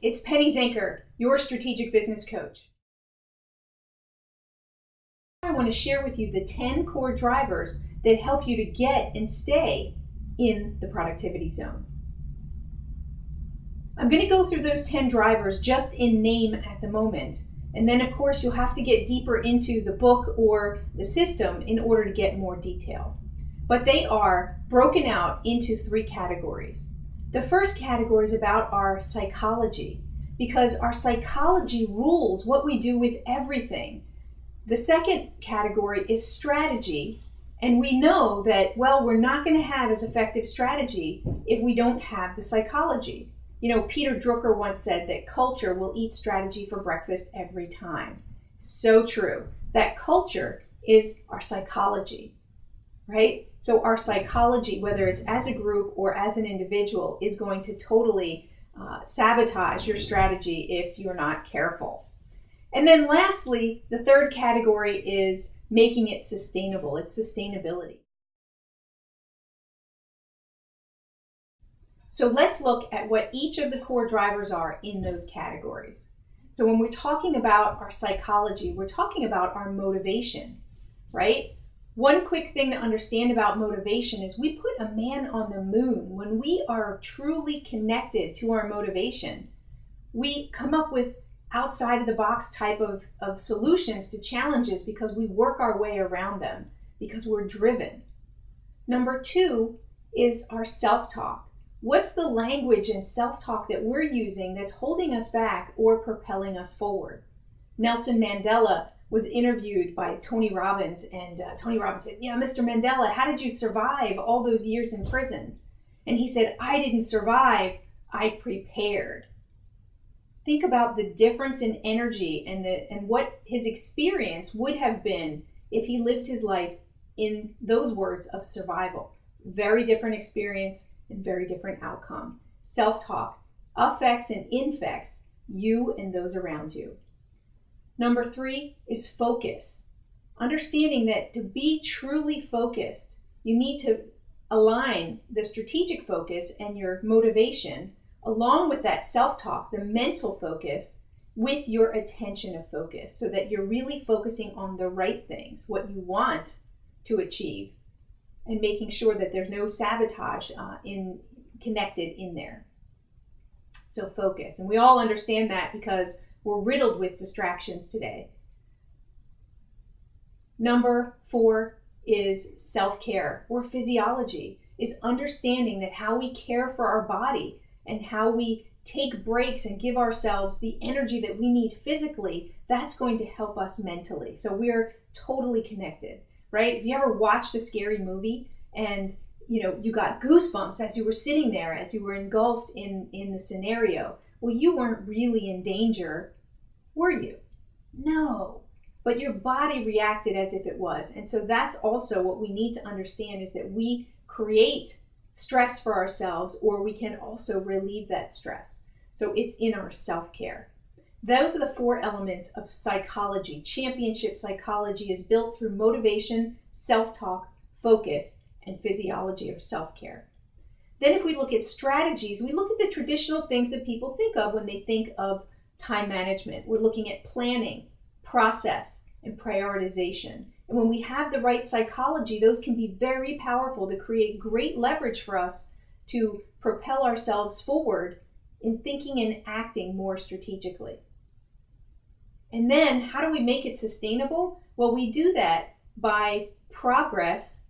it's Penny Zinker, your strategic business coach. I want to share with you the 10 core drivers that help you to get and stay in the productivity zone. I'm going to go through those 10 drivers just in name at the moment. And then, of course, you'll have to get deeper into the book or the system in order to get more detail. But they are broken out into 3 categories. The first category is about our psychology, because our psychology rules what we do with everything. The second category is strategy, and we know that, well, we're not going to have as effective strategy if we don't have the psychology. You know, Peter Drucker once said that culture will eat strategy for breakfast every time. So true. That culture is our psychology, right? So our psychology, whether it's as a group or as an individual, is going to totally sabotage your strategy if you're not careful. And then lastly, the third category is making it sustainable. It's sustainability. So let's look at what each of the core drivers are in those categories. So when we're talking about our psychology, we're talking about our motivation, right? One quick thing to understand about motivation is we put a man on the moon. When we are truly connected to our motivation, we come up with outside of the box type of solutions to challenges because we work our way around them, because we're driven. Number 2 is our self-talk. What's the language and self-talk that we're using that's holding us back or propelling us forward? Nelson Mandela was interviewed by Tony Robbins, and Tony Robbins said, "Yeah, Mr. Mandela, how did you survive all those years in prison?" And he said, "I didn't survive, I prepared." Think about the difference in energy and what his experience would have been if he lived his life in those words of survival. Very different experience and very different outcome. Self-talk affects and infects you and those around you. Number 3 is focus. Understanding that to be truly focused, you need to align the strategic focus and your motivation along with that self-talk, the mental focus, with your attention of focus so that you're really focusing on the right things, what you want to achieve, and making sure that there's no sabotage connected in there. So focus. And we all understand that because we're riddled with distractions today. Number 4 is self-care or physiology, is understanding that how we care for our body and how we take breaks and give ourselves the energy that we need physically, that's going to help us mentally. So we're totally connected. Right? If you ever watched a scary movie and you got goosebumps as you were sitting there, as you were engulfed in the scenario, well, you weren't really in danger, were you? No. But your body reacted as if it was. And so that's also what we need to understand, is that we create stress for ourselves, or we can also relieve that stress. So it's in our self-care. Those are the 4 elements of psychology. Championship psychology is built through motivation, self-talk, focus, and physiology or self-care. Then if we look at strategies, we look at the traditional things that people think of when they think of time management. We're looking at planning, process, and prioritization. And when we have the right psychology, those can be very powerful to create great leverage for us to propel ourselves forward in thinking and acting more strategically. And then how do we make it sustainable? Well, we do that by progress,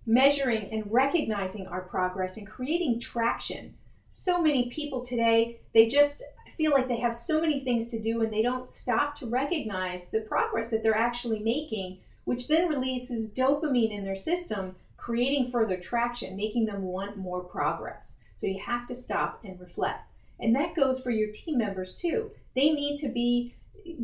measuring and recognizing our progress and creating traction. So many people today, they just feel like they have so many things to do and they don't stop to recognize the progress that they're actually making, which then releases dopamine in their system, creating further traction, making them want more progress. So you have to stop and reflect. And that goes for your team members too. They need to be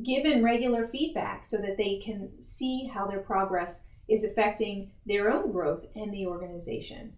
given regular feedback so that they can see how their progress is affecting their own growth and the organization.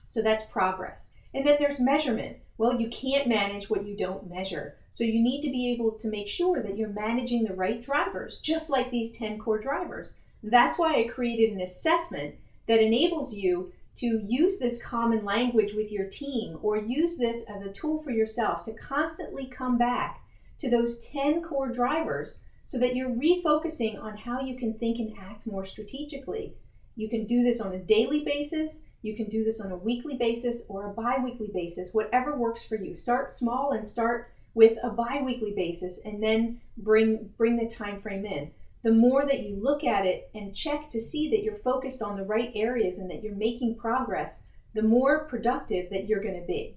So that's progress. And then there's measurement. Well, you can't manage what you don't measure. So you need to be able to make sure that you're managing the right drivers, just like these 10 core drivers. That's why I created an assessment that enables you to use this common language with your team, or use this as a tool for yourself to constantly come back to those 10 core drivers so that you're refocusing on how you can think and act more strategically. You can do this on a daily basis, you can do this on a weekly basis or a bi-weekly basis, whatever works for you. Start small and start with a bi-weekly basis, and then bring the time frame in. The more that you look at it and check to see that you're focused on the right areas and that you're making progress, the more productive that you're going to be.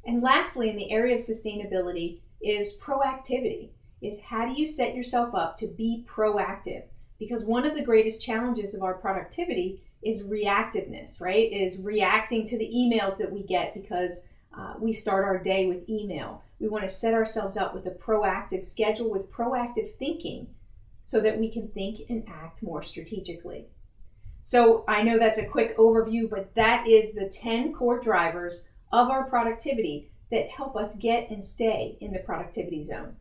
And lastly, in the area of sustainability is proactivity, is how do you set yourself up to be proactive? Because one of the greatest challenges of our productivity is reactiveness, right? Is reacting to the emails that we get because we start our day with email. We want to set ourselves up with a proactive schedule with proactive thinking so that we can think and act more strategically. So I know that's a quick overview, but that is the 10 core drivers of our productivity that help us get and stay in the productivity zone.